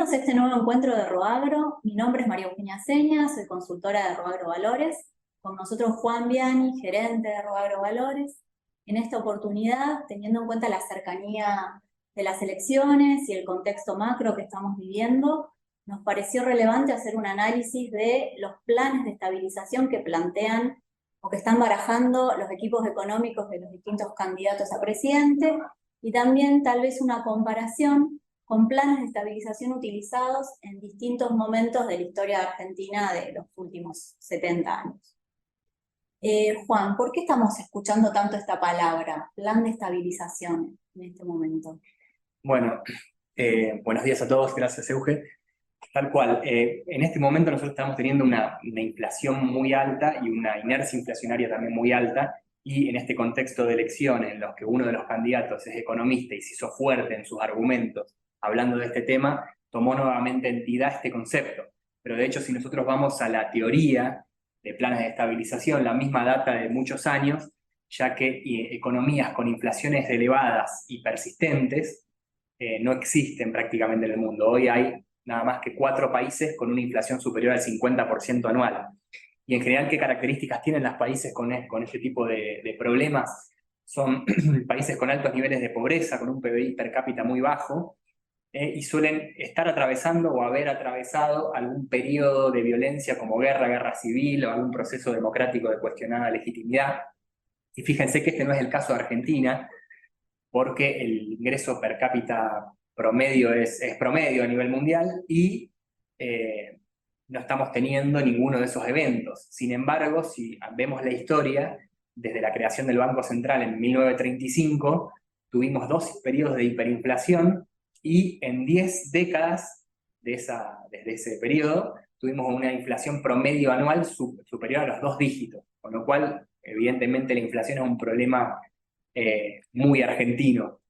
Bienvenidos a este nuevo encuentro de Roagro. Mi nombre es María Eugenia Seña, soy consultora de Roagro Valores. Con nosotros Juan Viani, gerente de Roagro Valores. En esta oportunidad, teniendo en cuenta la cercanía de las elecciones y el contexto macro que estamos viviendo, nos pareció relevante hacer un análisis de los planes de estabilización que plantean o que están barajando los equipos económicos de los distintos candidatos a presidente, y también tal vez una comparación con planes de estabilización utilizados en distintos momentos de la historia de Argentina de los últimos 70 años. Juan, ¿por qué estamos escuchando tanto esta palabra, plan de estabilización, en este momento? Bueno, buenos días a todos, gracias Euge. Tal cual, en este momento nosotros estamos teniendo una inflación muy alta y una inercia inflacionaria también muy alta, y en este contexto de elecciones en los que uno de los candidatos es economista y se hizo fuerte en sus argumentos hablando de este tema, tomó nuevamente entidad este concepto. Pero de hecho, si nosotros vamos a la teoría de planes de estabilización, la misma data de muchos años, ya que economías con inflaciones elevadas y persistentes no existen prácticamente en el mundo. Hoy hay nada más que 4 países con una inflación superior al 50% anual. Y en general, ¿qué características tienen los países con este tipo de problemas? Son países con altos niveles de pobreza, con un PBI per cápita muy bajo, y suelen estar atravesando o haber atravesado algún periodo de violencia como guerra civil o algún proceso democrático de cuestionada legitimidad. Y fíjense que este no es el caso de Argentina, porque el ingreso per cápita promedio es promedio a nivel mundial y no estamos teniendo ninguno de esos eventos. Sin embargo, si vemos la historia, desde la creación del Banco Central en 1935, tuvimos 2 periodos de hiperinflación y en 10 décadas desde ese periodo tuvimos una inflación promedio anual superior a los 2 dígitos, con lo cual evidentemente la inflación es un problema muy argentino.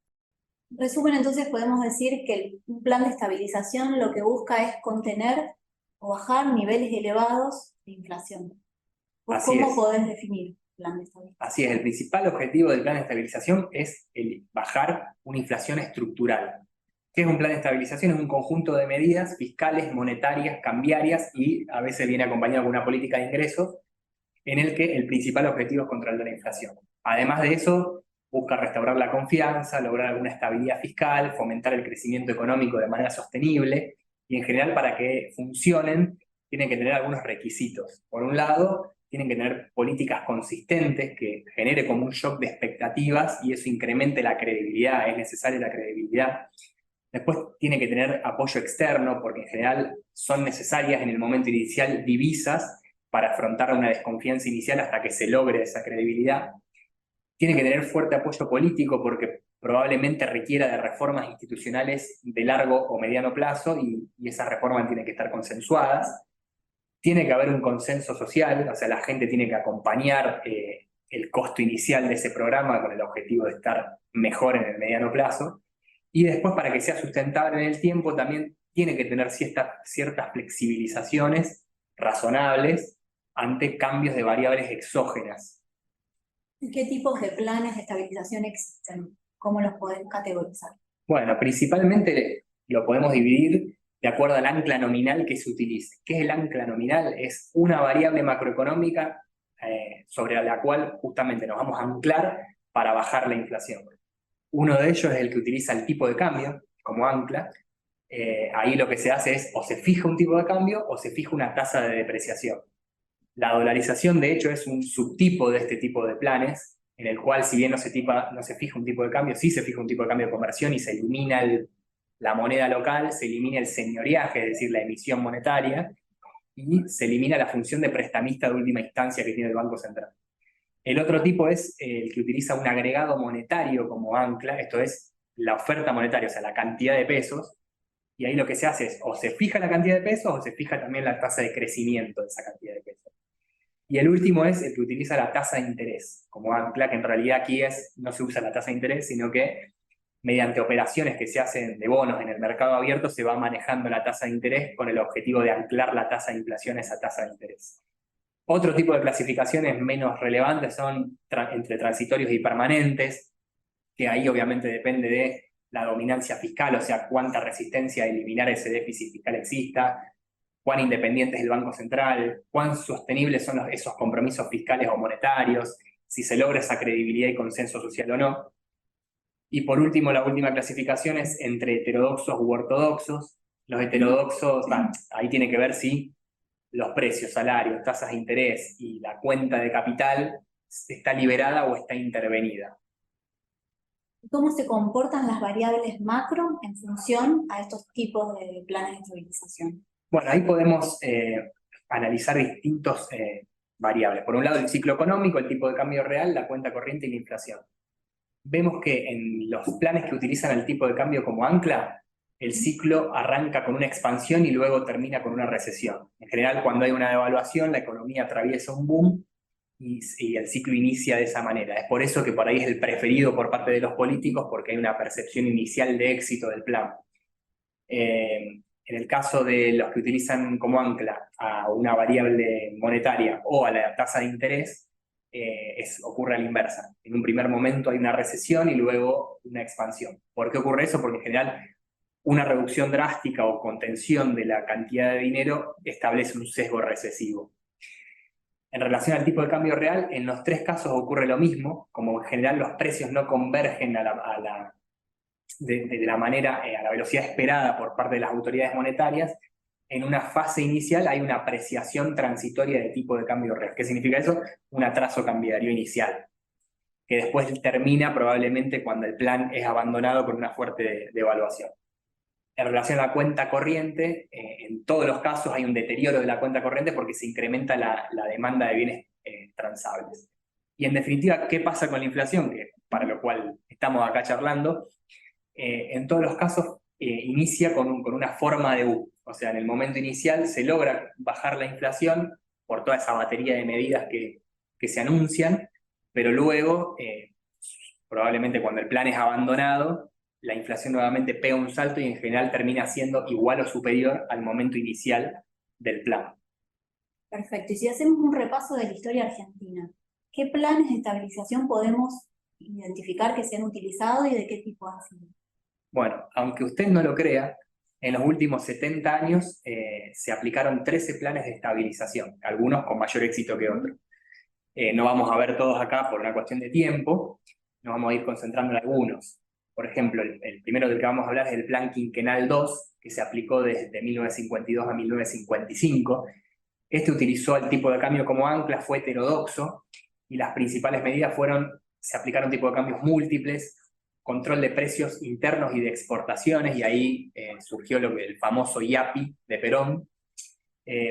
En resumen, entonces podemos decir que un plan de estabilización lo que busca es contener o bajar niveles elevados de inflación. ¿Cómo podés definir plan de estabilización? Así es, el principal objetivo del plan de estabilización es bajar una inflación estructural. ¿Qué es un plan de estabilización? Es un conjunto de medidas fiscales, monetarias, cambiarias y a veces viene acompañado con una política de ingresos en el que el principal objetivo es controlar la inflación. Además de eso, busca restaurar la confianza, lograr alguna estabilidad fiscal, fomentar el crecimiento económico de manera sostenible, y en general para que funcionen tienen que tener algunos requisitos. Por un lado, tienen que tener políticas consistentes que genere como un shock de expectativas y eso incremente la credibilidad, es necesaria la credibilidad. Después tiene que tener apoyo externo, porque en general son necesarias en el momento inicial divisas para afrontar una desconfianza inicial hasta que se logre esa credibilidad. Tiene que tener fuerte apoyo político porque probablemente requiera de reformas institucionales de largo o mediano plazo y esas reformas tienen que estar consensuadas. Tiene que haber un consenso social, o sea, la gente tiene que acompañar el costo inicial de ese programa con el objetivo de estar mejor en el mediano plazo. Y después, para que sea sustentable en el tiempo, también tiene que tener ciertas flexibilizaciones razonables ante cambios de variables exógenas. ¿Y qué tipos de planes de estabilización existen? ¿Cómo los podés categorizar? Bueno, principalmente lo podemos dividir de acuerdo al ancla nominal que se utilice. ¿Qué es el ancla nominal? Es una variable macroeconómica sobre la cual justamente nos vamos a anclar para bajar la inflación. Uno de ellos es el que utiliza el tipo de cambio como ancla. Ahí lo que se hace es o se fija un tipo de cambio o se fija una tasa de depreciación. La dolarización, de hecho, es un subtipo de este tipo de planes, en el cual, si bien no se fija un tipo de cambio, sí se fija un tipo de cambio de conversión y se elimina la moneda local, se elimina el señoriaje, es decir, la emisión monetaria, y se elimina la función de prestamista de última instancia que tiene el Banco Central. El otro tipo es el que utiliza un agregado monetario como ancla, esto es la oferta monetaria, o sea, la cantidad de pesos, y ahí lo que se hace es o se fija la cantidad de pesos o se fija también la tasa de crecimiento de esa cantidad de pesos. Y el último es el que utiliza la tasa de interés como ancla, que en realidad aquí no se usa la tasa de interés, sino que mediante operaciones que se hacen de bonos en el mercado abierto se va manejando la tasa de interés con el objetivo de anclar la tasa de inflación a esa tasa de interés. Otro tipo de clasificaciones menos relevantes son entre transitorios y permanentes, que ahí obviamente depende de la dominancia fiscal, o sea, cuánta resistencia a eliminar ese déficit fiscal exista, cuán independiente es el Banco Central, cuán sostenibles son esos compromisos fiscales o monetarios, si se logra esa credibilidad y consenso social o no. Y por último, la última clasificación es entre heterodoxos u ortodoxos. Los heterodoxos, ahí tiene que ver si los precios, salarios, tasas de interés y la cuenta de capital está liberada o está intervenida. ¿Cómo se comportan las variables macro en función a estos tipos de planes de estabilización? Bueno, ahí podemos analizar distintos variables. Por un lado, el ciclo económico, el tipo de cambio real, la cuenta corriente y la inflación. Vemos que en los planes que utilizan el tipo de cambio como ancla, el ciclo arranca con una expansión y luego termina con una recesión. En general, cuando hay una devaluación, la economía atraviesa un boom y el ciclo inicia de esa manera. Es por eso que por ahí es el preferido por parte de los políticos, porque hay una percepción inicial de éxito del plan. En el caso de los que utilizan como ancla a una variable monetaria o a la tasa de interés, ocurre a la inversa. En un primer momento hay una recesión y luego una expansión. ¿Por qué ocurre eso? Porque en general una reducción drástica o contención de la cantidad de dinero establece un sesgo recesivo. En relación al tipo de cambio real, en los tres casos ocurre lo mismo, como en general los precios no convergen de la manera, a la velocidad esperada por parte de las autoridades monetarias. En una fase inicial hay una apreciación transitoria de tipo de cambio real. ¿Qué significa eso? Un atraso cambiario inicial, que después termina probablemente cuando el plan es abandonado por una fuerte devaluación. En relación a la cuenta corriente, en todos los casos hay un deterioro de la cuenta corriente porque se incrementa la demanda de bienes transables. Y en definitiva, ¿qué pasa con la inflación? Que para lo cual estamos acá charlando. En todos los casos inicia con una forma de U. O sea, en el momento inicial se logra bajar la inflación por toda esa batería de medidas que se anuncian, pero luego, probablemente cuando el plan es abandonado, la inflación nuevamente pega un salto y en general termina siendo igual o superior al momento inicial del plan. Perfecto. Y si hacemos un repaso de la historia argentina, ¿qué planes de estabilización podemos identificar que se han utilizado y de qué tipo han sido? Bueno, aunque usted no lo crea, en los últimos 70 años se aplicaron 13 planes de estabilización, algunos con mayor éxito que otros. No vamos a ver todos acá por una cuestión de tiempo, nos vamos a ir concentrando en algunos. Por ejemplo, el primero del que vamos a hablar es el Plan Quinquenal 2, que se aplicó desde 1952 a 1955. Este utilizó el tipo de cambio como ancla, fue heterodoxo, y las principales medidas se aplicaron tipo de cambios múltiples, control de precios internos y de exportaciones, y ahí surgió el famoso IAPI de Perón.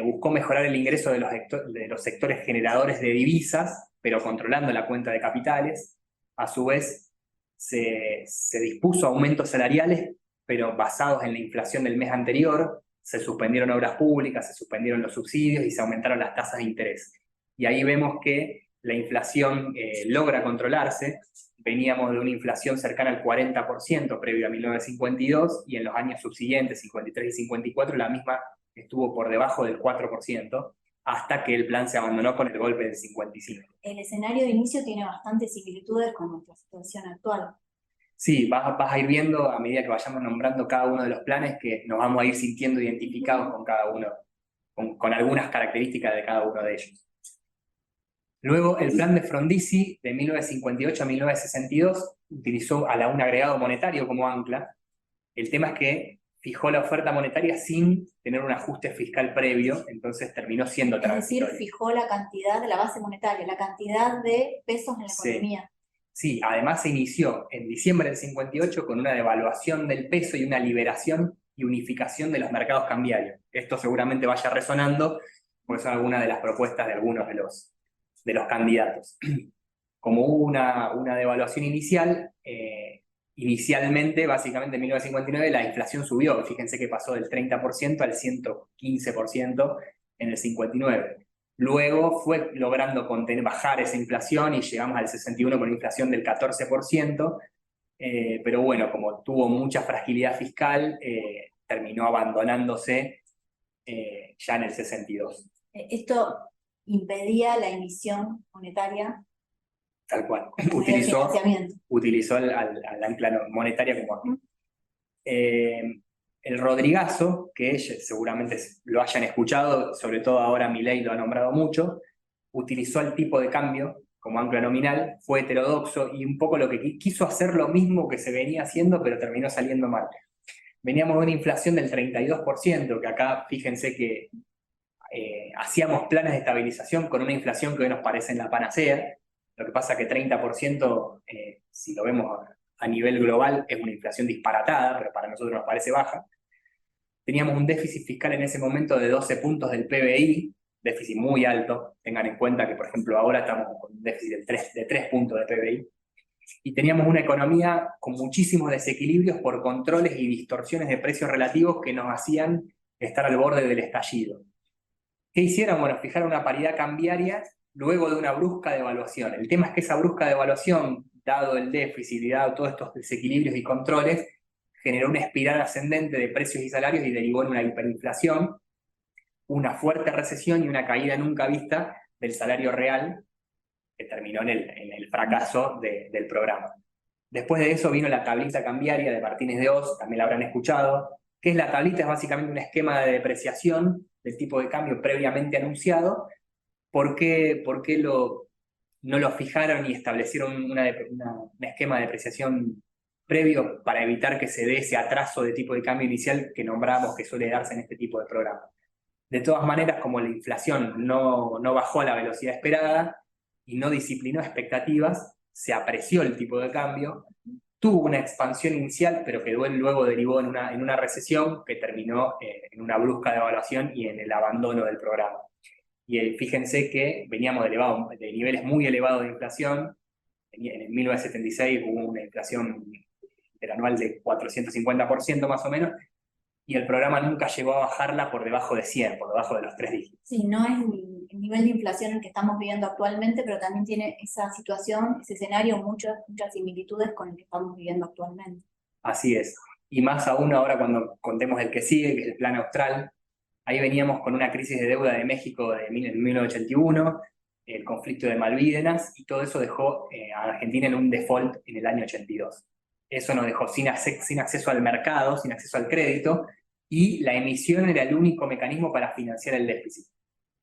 Buscó mejorar el ingreso de los sectores generadores de divisas, pero controlando la cuenta de capitales. A su vez, se dispuso aumentos salariales, pero basados en la inflación del mes anterior. Se suspendieron obras públicas, se suspendieron los subsidios y se aumentaron las tasas de interés. Y ahí vemos que la inflación logra controlarse. Veníamos de una inflación cercana al 40% previo a 1952 y en los años subsiguientes, 53 y 54, la misma estuvo por debajo del 4%, hasta que el plan se abandonó con el golpe del 55. El escenario de inicio tiene bastantes similitudes con nuestra situación actual. Sí, vas a ir viendo a medida que vayamos nombrando cada uno de los planes que nos vamos a ir sintiendo identificados con cada uno, con algunas características de cada uno de ellos. Luego, el plan de Frondizi, de 1958 a 1962, utilizó un agregado monetario como ancla. El tema es que fijó la oferta monetaria sin tener un ajuste fiscal previo, entonces terminó siendo transitorio. Es decir, fijó la cantidad de la base monetaria, la cantidad de pesos en la economía. Sí, además se inició en diciembre del 58 con una devaluación del peso y una liberación y unificación de los mercados cambiarios. Esto seguramente vaya resonando, porque son algunas de las propuestas de algunos de los candidatos. Como hubo una devaluación inicial, inicialmente, básicamente en 1959, la inflación subió. Fíjense que pasó del 30% al 115% en el 59. Luego fue logrando bajar esa inflación y llegamos al 61 con inflación del 14%, pero bueno, como tuvo mucha fragilidad fiscal, terminó abandonándose ya en el 62. Esto impedía la emisión monetaria. Tal cual. Utilizó Utilizó al ancla monetaria como ancla. El Rodrigazo, que seguramente lo hayan escuchado, sobre todo ahora Milei lo ha nombrado mucho, utilizó el tipo de cambio como ancla nominal, fue heterodoxo y un poco lo que quiso hacer lo mismo que se venía haciendo, pero terminó saliendo mal. Veníamos de una inflación del 32%, que acá fíjense que hacíamos planes de estabilización con una inflación que hoy nos parece en la panacea. Lo que pasa que 30%, si lo vemos a nivel global, es una inflación disparatada, pero para nosotros nos parece baja. Teníamos un déficit fiscal en ese momento de 12 puntos del PBI, déficit muy alto. Tengan en cuenta que, por ejemplo, ahora estamos con un déficit de 3 puntos de PBI. Y teníamos una economía con muchísimos desequilibrios por controles y distorsiones de precios relativos que nos hacían estar al borde del estallido. ¿Qué hicieron? Bueno, fijaron una paridad cambiaria luego de una brusca devaluación. El tema es que esa brusca devaluación, dado el déficit y dado todos estos desequilibrios y controles, generó una espiral ascendente de precios y salarios y derivó en una hiperinflación, una fuerte recesión y una caída nunca vista del salario real, que terminó en el fracaso del programa. Después de eso vino la tablita cambiaria de Martínez de Oz, también la habrán escuchado. ¿Qué es la tablita? Es básicamente un esquema de depreciación del tipo de cambio previamente anunciado. ¿Por qué no lo fijaron y establecieron un esquema de depreciación previo para evitar que se dé ese atraso de tipo de cambio inicial que nombramos que suele darse en este tipo de programas? De todas maneras, como la inflación no bajó a la velocidad esperada y no disciplinó expectativas, se apreció el tipo de cambio, tuvo una expansión inicial, pero que luego derivó en una recesión que terminó en una brusca devaluación y en el abandono del programa. Y fíjense que veníamos de niveles muy elevados de inflación. En el 1976 hubo una inflación interanual de 450% más o menos, y el programa nunca llegó a bajarla por debajo de 100, por debajo de los 3 dígitos. Sí, no es el nivel de inflación el que estamos viviendo actualmente, pero también tiene esa situación, ese escenario, muchas similitudes con el que estamos viviendo actualmente. Así es. Y más aún ahora cuando contemos el que sigue, que es el Plan Austral. Ahí veníamos con una crisis de deuda de México de 1981, el conflicto de Malvinas, y todo eso dejó a Argentina en un default en el año 82. Eso nos dejó sin acceso al mercado, sin acceso al crédito, y la emisión era el único mecanismo para financiar el déficit.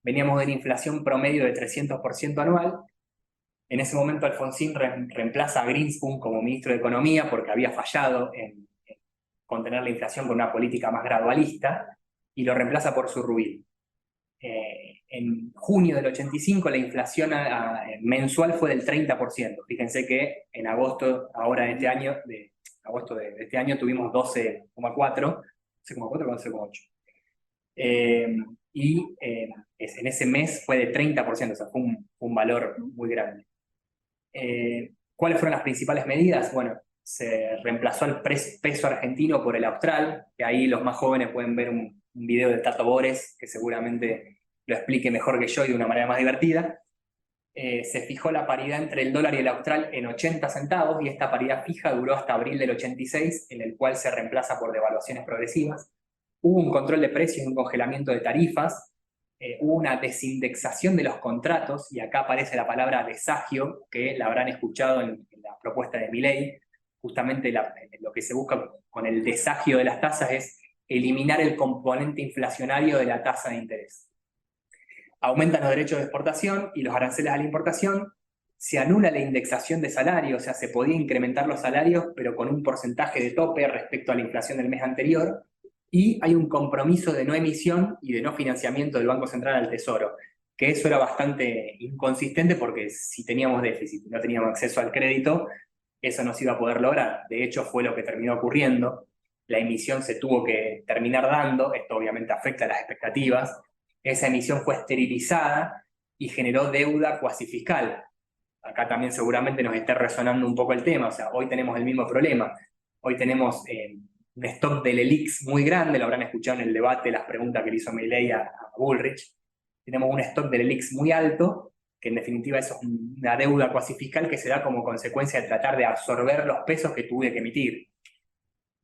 Veníamos de una inflación promedio de 300% anual. En ese momento Alfonsín reemplaza a Greenspoon como ministro de Economía porque había fallado en contener la inflación con una política más gradualista, y lo reemplaza por Zurrubil. En junio del 85 la inflación mensual fue del 30%. Fíjense que en agosto, ahora de agosto de este año tuvimos 12,4, 12,4 con 12,8. En ese mes fue de 30%, o sea, fue un valor muy grande. ¿Cuáles fueron las principales medidas? Bueno, se reemplazó el peso argentino por el austral, que ahí los más jóvenes pueden ver un video de Tato Bores, que seguramente lo explique mejor que yo y de una manera más divertida. Se fijó la paridad entre el dólar y el austral en 80 centavos, y esta paridad fija duró hasta abril del 86, en el cual se reemplaza por devaluaciones progresivas. Hubo un control de precios y un congelamiento de tarifas. Hubo una desindexación de los contratos, y acá aparece la palabra desagio, que la habrán escuchado en la propuesta de Milei. Justamente lo que se busca con el desagio de las tasas es eliminar el componente inflacionario de la tasa de interés. Aumentan los derechos de exportación y los aranceles a la importación. Se anula la indexación de salarios, o sea, se podía incrementar los salarios, pero con un porcentaje de tope respecto a la inflación del mes anterior. Y hay un compromiso de no emisión y de no financiamiento del Banco Central al Tesoro, que eso era bastante inconsistente porque si teníamos déficit y no teníamos acceso al crédito, eso no se iba a poder lograr. De hecho, fue lo que terminó ocurriendo. La emisión se tuvo que terminar dando, esto obviamente afecta a las expectativas. Esa emisión fue esterilizada y generó deuda cuasi fiscal. Acá también seguramente nos está resonando un poco el tema, o sea, hoy tenemos el mismo problema. Hoy tenemos un stock del ELIX muy grande, lo habrán escuchado en el debate, las preguntas que le hizo Milei a Bullrich. Tenemos un stock del ELIX muy alto, que en definitiva eso es una deuda cuasi fiscal que se da como consecuencia de tratar de absorber los pesos que tuve que emitir.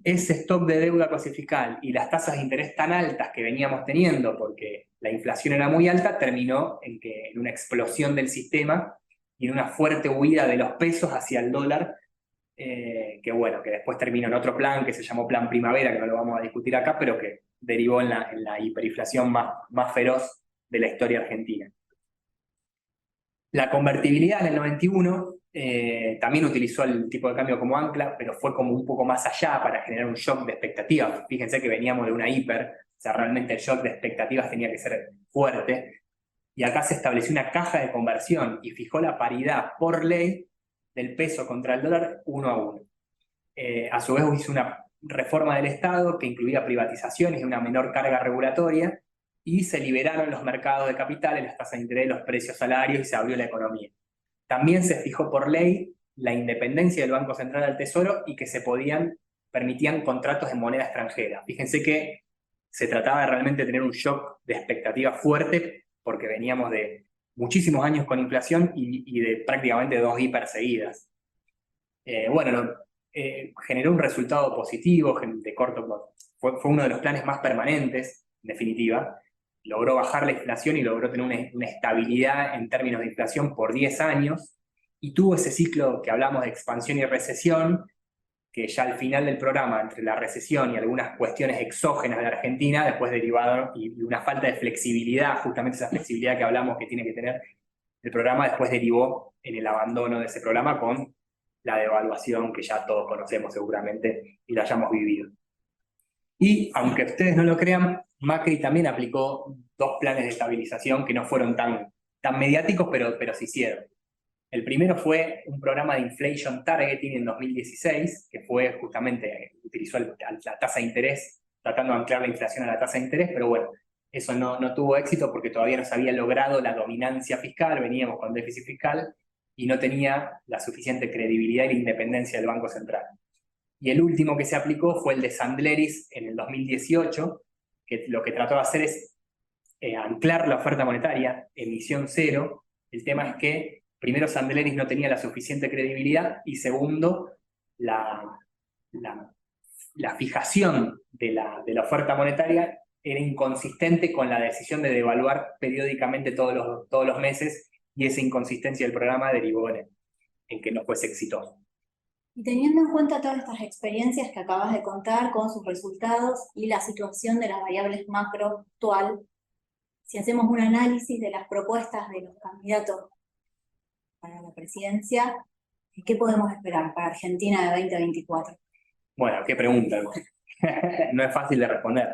Ese stock de deuda cuasi fiscal y las tasas de interés tan altas que veníamos teniendo, porque la inflación era muy alta, terminó en una explosión del sistema y en una fuerte huida de los pesos hacia el dólar, que bueno, que después terminó en otro plan que se llamó Plan Primavera, que no lo vamos a discutir acá, pero que derivó en la hiperinflación más feroz de la historia argentina. La convertibilidad en el 91 también utilizó el tipo de cambio como ancla, pero fue como un poco más allá para generar un shock de expectativas. Fíjense que veníamos de una hiper, o sea, realmente el shock de expectativas tenía que ser fuerte. Y acá se estableció una caja de conversión y fijó la paridad por ley del peso contra el dólar 1 a 1. A su vez hizo una reforma del Estado que incluía privatizaciones y una menor carga regulatoria, y se liberaron los mercados de capitales, las tasas de interés, los precios salarios, y se abrió la economía. También se fijó por ley la independencia del Banco Central del Tesoro y que permitían contratos en moneda extranjera. Fíjense que se trataba de realmente tener un shock de expectativa fuerte, porque veníamos de muchísimos años con inflación y de prácticamente 2 hiper seguidas. Generó un resultado positivo de corto plazo. Fue uno de los planes más permanentes, en definitiva. Logró bajar la inflación y logró tener una estabilidad en términos de inflación por 10 años, y tuvo ese ciclo que hablamos de expansión y recesión, que ya al final del programa, entre la recesión y algunas cuestiones exógenas de la Argentina, después derivaron, y una falta de flexibilidad, justamente esa flexibilidad que hablamos que tiene que tener el programa, después derivó en el abandono de ese programa con la devaluación que ya todos conocemos seguramente y la hayamos vivido. Y aunque ustedes no lo crean, Macri también aplicó 2 planes de estabilización que no fueron tan mediáticos, pero se hicieron. El primero fue un programa de inflation targeting en 2016, que fue justamente, utilizó la tasa de interés, tratando de anclar la inflación a la tasa de interés, pero bueno, eso no tuvo éxito porque todavía no se había logrado la dominancia fiscal, veníamos con déficit fiscal, y no tenía la suficiente credibilidad y la independencia del Banco Central. Y el último que se aplicó fue el de Sandleris en el 2018, que lo que trató de hacer es anclar la oferta monetaria, emisión cero. El tema es que, primero, Sandleris no tenía la suficiente credibilidad, y segundo, la fijación de la oferta monetaria era inconsistente con la decisión de devaluar periódicamente todos los meses, y esa inconsistencia del programa derivó en que no fuese exitoso. Y teniendo en cuenta todas estas experiencias que acabas de contar con sus resultados y la situación de las variables macro actual, si hacemos un análisis de las propuestas de los candidatos para la presidencia, ¿qué podemos esperar para Argentina de 2024? Bueno, qué pregunta. No es fácil de responder.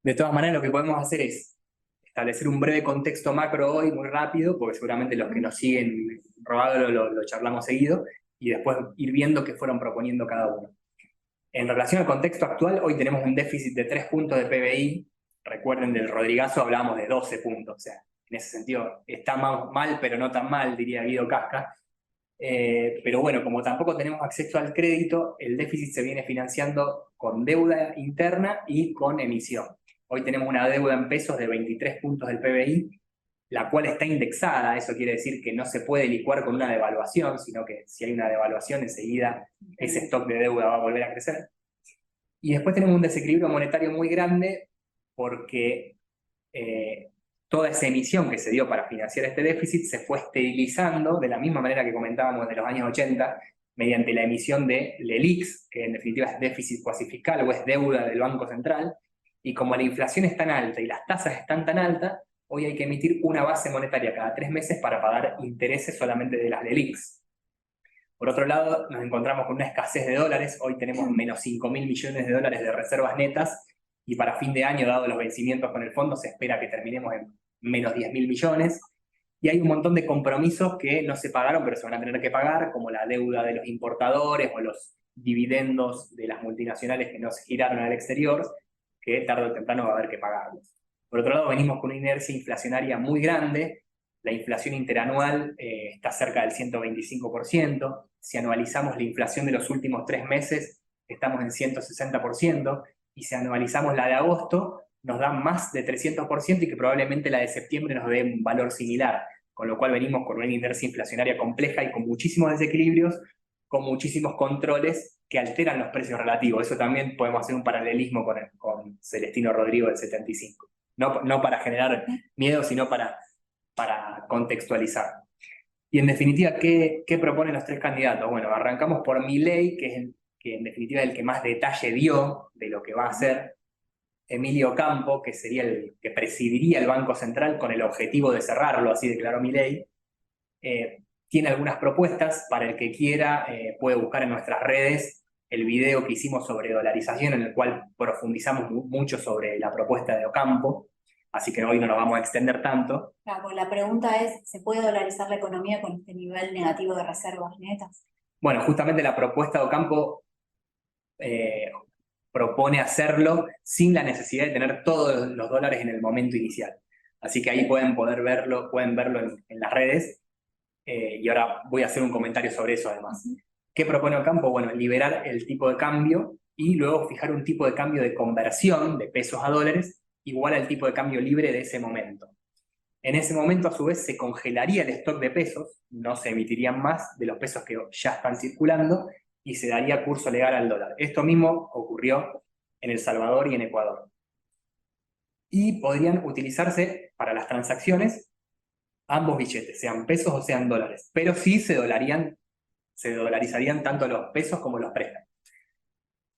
De todas maneras, lo que podemos hacer es establecer un breve contexto macro hoy, muy rápido, porque seguramente los que nos siguen Rodagro lo charlamos seguido, y después ir viendo qué fueron proponiendo cada uno. En relación al contexto actual, hoy tenemos un déficit de 3 puntos de PBI. Recuerden, del Rodrigazo hablábamos de 12 puntos, o sea, en ese sentido está mal, pero no tan mal, diría Guido Casca. Pero bueno, como tampoco tenemos acceso al crédito, el déficit se viene financiando con deuda interna y con emisión. Hoy tenemos una deuda en pesos de 23 puntos del PBI, la cual está indexada. Eso quiere decir que no se puede licuar con una devaluación, sino que si hay una devaluación, enseguida ese stock de deuda va a volver a crecer. Y después tenemos un desequilibrio monetario muy grande, porque toda esa emisión que se dio para financiar este déficit se fue esterilizando de la misma manera que comentábamos de los años 80, mediante la emisión de LELIQs, que en definitiva es déficit cuasi fiscal o es deuda del Banco Central. Y como la inflación es tan alta y las tasas están tan altas, hoy hay que emitir una base monetaria cada 3 meses para pagar intereses solamente de las LELIQs. Por otro lado, nos encontramos con una escasez de dólares. Hoy tenemos menos 5.000 millones de dólares de reservas netas, y para fin de año, dado los vencimientos con el fondo, se espera que terminemos en menos 10.000 millones. Y hay un montón de compromisos que no se pagaron, pero se van a tener que pagar, como la deuda de los importadores o los dividendos de las multinacionales que no se giraron al exterior, que tarde o temprano va a haber que pagarlos. Por otro lado, venimos con una inercia inflacionaria muy grande. La inflación interanual está cerca del 125%. Si anualizamos la inflación de los últimos 3 meses, estamos en 160%. Y si anualizamos la de agosto, nos da más de 300%, y que probablemente la de septiembre nos dé un valor similar. Con lo cual venimos con una inercia inflacionaria compleja y con muchísimos desequilibrios, con muchísimos controles que alteran los precios relativos. Eso también podemos hacer un paralelismo con Celestino Rodrigo del 75. No para generar miedo, sino para contextualizar. Y en definitiva, ¿qué proponen los tres candidatos? Bueno, arrancamos por Milei, que es el que en definitiva es el que más detalle dio de lo que va a hacer. Emilio Campo, que sería el que presidiría el Banco Central con el objetivo de cerrarlo, así declaró Milei. Tiene algunas propuestas, para el que quiera puede buscar en nuestras redes el video que hicimos sobre dolarización, en el cual profundizamos mucho sobre la propuesta de Ocampo, así que hoy no nos vamos a extender tanto. Claro, pues la pregunta es, ¿se puede dolarizar la economía con este nivel negativo de reservas netas? Bueno, justamente la propuesta de Ocampo propone hacerlo sin la necesidad de tener todos los dólares en el momento inicial. Así que ahí pueden verlo en las redes. Y ahora voy a hacer un comentario sobre eso además. ¿Qué propone Ocampo? Bueno, liberar el tipo de cambio y luego fijar un tipo de cambio de conversión de pesos a dólares igual al tipo de cambio libre de ese momento. En ese momento, a su vez, se congelaría el stock de pesos, no se emitirían más de los pesos que ya están circulando y se daría curso legal al dólar. Esto mismo ocurrió en El Salvador y en Ecuador. Y podrían utilizarse para las transacciones ambos billetes, sean pesos o sean dólares, pero sí se dolarizarían tanto los pesos como los préstamos.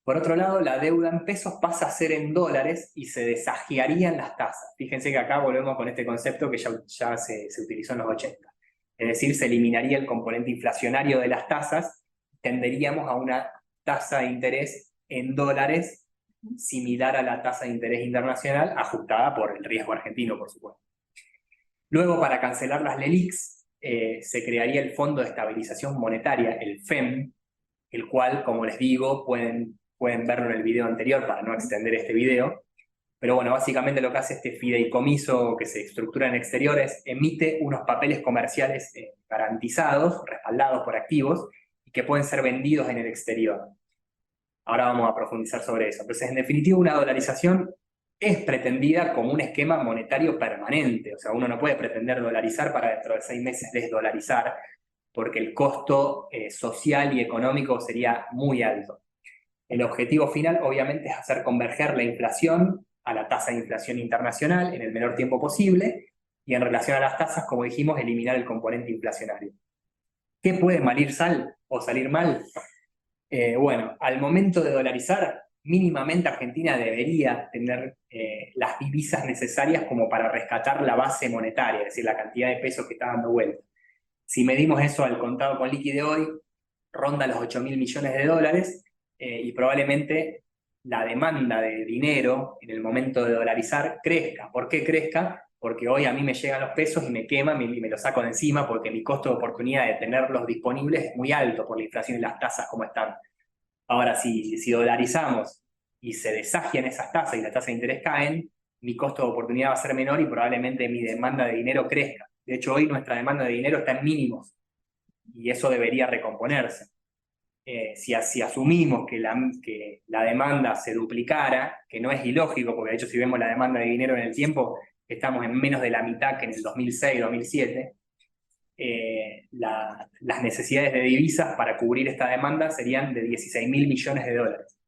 Por otro lado, la deuda en pesos pasa a ser en dólares y se desajiarían las tasas. Fíjense que acá volvemos con este concepto que ya se utilizó en los 80. Es decir, se eliminaría el componente inflacionario de las tasas, tenderíamos a una tasa de interés en dólares similar a la tasa de interés internacional, ajustada por el riesgo argentino, por supuesto. Luego, para cancelar las LELIQs, se crearía el Fondo de Estabilización Monetaria, el FEM, el cual, como les digo, pueden verlo en el video anterior para no extender este video. Pero bueno, básicamente lo que hace este fideicomiso que se estructura en exteriores, emite unos papeles comerciales garantizados, respaldados por activos, y que pueden ser vendidos en el exterior. Ahora vamos a profundizar sobre eso. Entonces, en definitiva, una dolarización es pretendida como un esquema monetario permanente. O sea, uno no puede pretender dolarizar para dentro de 6 meses desdolarizar, porque el costo social y económico sería muy alto. El objetivo final, obviamente, es hacer converger la inflación a la tasa de inflación internacional en el menor tiempo posible, y en relación a las tasas, como dijimos, eliminar el componente inflacionario. ¿Qué puede salir mal? Bueno, al momento de dolarizar, mínimamente Argentina debería tener las divisas necesarias como para rescatar la base monetaria, es decir, la cantidad de pesos que está dando vuelta. Si medimos eso al contado con liquide hoy, ronda los 8.000 millones de dólares y probablemente la demanda de dinero en el momento de dolarizar crezca. ¿Por qué crezca? Porque hoy a mí me llegan los pesos y me queman y me los saco de encima porque mi costo de oportunidad de tenerlos disponibles es muy alto por la inflación y las tasas como están. Ahora, si dolarizamos y se desagian esas tasas y las tasas de interés caen, mi costo de oportunidad va a ser menor y probablemente mi demanda de dinero crezca. De hecho, hoy nuestra demanda de dinero está en mínimos y eso debería recomponerse. Si asumimos que la demanda se duplicara, que no es ilógico, porque de hecho si vemos la demanda de dinero en el tiempo, estamos en menos de la mitad que en el 2006-2007, las necesidades de divisas para cubrir esta demanda serían de 16.000 millones de dólares.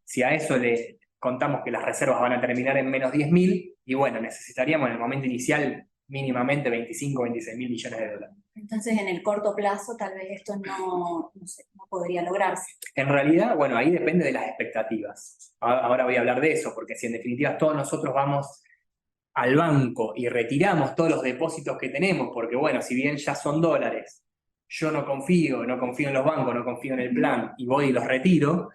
Si a eso le contamos que las reservas van a terminar en menos 10.000, y bueno, necesitaríamos en el momento inicial mínimamente 25 o 26.000 millones de dólares. Entonces, en el corto plazo, tal vez esto no podría lograrse. En realidad, bueno, ahí depende de las expectativas. Ahora voy a hablar de eso, porque si en definitiva todos nosotros vamos al banco y retiramos todos los depósitos que tenemos, porque bueno, si bien ya son dólares, yo no confío en los bancos, no confío en el plan, y voy y los retiro,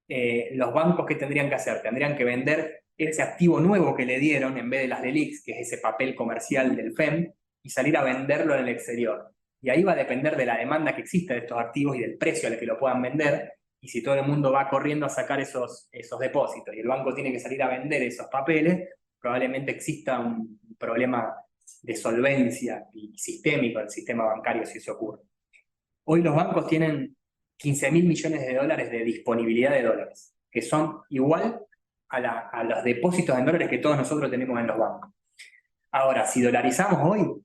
los bancos, ¿qué tendrían que hacer? Tendrían que vender ese activo nuevo que le dieron en vez de las LELIQs, que es ese papel comercial del FEM, y salir a venderlo en el exterior. Y ahí va a depender de la demanda que exista de estos activos y del precio al que lo puedan vender, y si todo el mundo va corriendo a sacar esos depósitos y el banco tiene que salir a vender esos papeles, probablemente exista un problema de solvencia y sistémico del sistema bancario si eso ocurre. Hoy los bancos tienen 15.000 millones de dólares de disponibilidad de dólares, que son igual a los depósitos en dólares que todos nosotros tenemos en los bancos. Ahora, si dolarizamos hoy,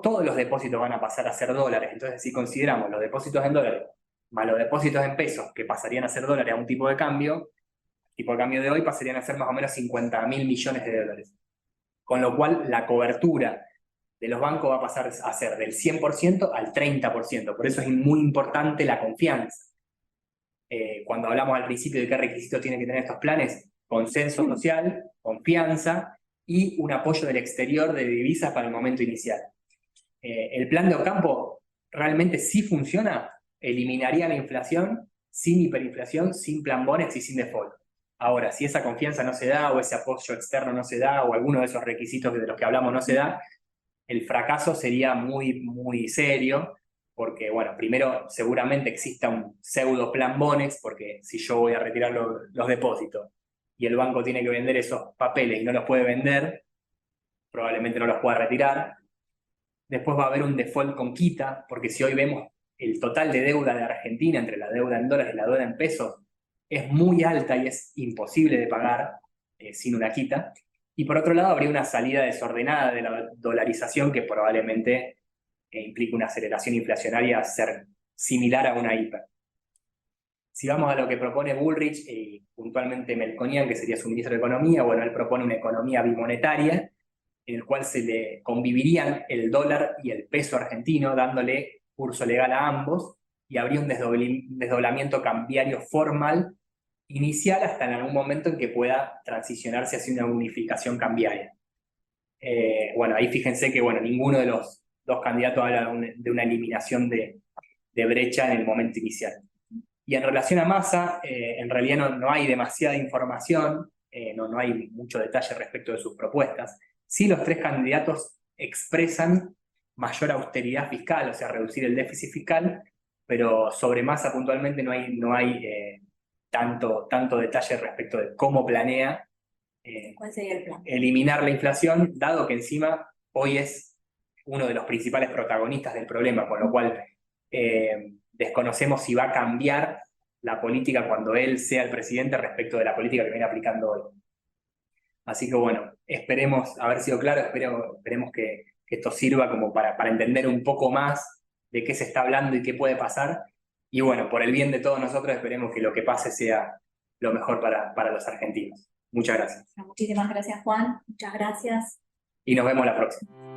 todos los depósitos van a pasar a ser dólares. Entonces, si consideramos los depósitos en dólares más los depósitos en pesos, que pasarían a ser dólares a un tipo de cambio, el tipo de cambio de hoy pasarían a ser más o menos 50.000 millones de dólares. Con lo cual, la cobertura de los bancos va a pasar a ser del 100% al 30%. Por eso es muy importante la confianza. Cuando hablamos al principio de qué requisitos tienen que tener estos planes, consenso social, confianza y un apoyo del exterior de divisas para el momento inicial. El plan de Ocampo realmente sí funciona, eliminaría la inflación sin hiperinflación, sin plan Bonex y sin default. Ahora, si esa confianza no se da, o ese apoyo externo no se da, o alguno de esos requisitos de los que hablamos no se da, el fracaso sería muy, muy serio, porque, bueno, primero seguramente exista un pseudo plan Bonex, porque si yo voy a retirar los depósitos y el banco tiene que vender esos papeles y no los puede vender, probablemente no los pueda retirar. Después va a haber un default con quita, porque si hoy vemos el total de deuda de Argentina entre la deuda en dólares y la deuda en pesos, es muy alta y es imposible de pagar sin una quita. Y por otro lado, habría una salida desordenada de la dolarización que probablemente implique una aceleración inflacionaria ser similar a una hiper. Si vamos a lo que propone Bullrich y puntualmente Melconian, que sería su ministro de Economía, bueno, él propone una economía bimonetaria, en el cual se le convivirían el dólar y el peso argentino, dándole curso legal a ambos, y habría un desdoblamiento cambiario formal inicial hasta en algún momento en que pueda transicionarse hacia una unificación cambiaria. Bueno, ahí fíjense que bueno, ninguno de los dos candidatos habla de una eliminación de brecha en el momento inicial. Y en relación a Massa, en realidad no hay demasiada información, no hay mucho detalle respecto de sus propuestas. Sí, los tres candidatos expresan mayor austeridad fiscal, o sea, reducir el déficit fiscal, pero sobre Massa puntualmente no hay tanto detalle respecto de cómo planea ¿Cuál sería el plan? eliminar la inflación, dado que encima hoy es uno de los principales protagonistas del problema, con lo cual desconocemos si va a cambiar la política cuando él sea el presidente respecto de la política que viene aplicando hoy. Así que bueno, esperemos haber sido claro, esperemos que esto sirva como para entender un poco más de qué se está hablando y qué puede pasar. Y bueno, por el bien de todos nosotros, esperemos que lo que pase sea lo mejor para los argentinos. Muchas gracias. Muchísimas gracias, Juan. Muchas gracias. Y nos vemos la próxima.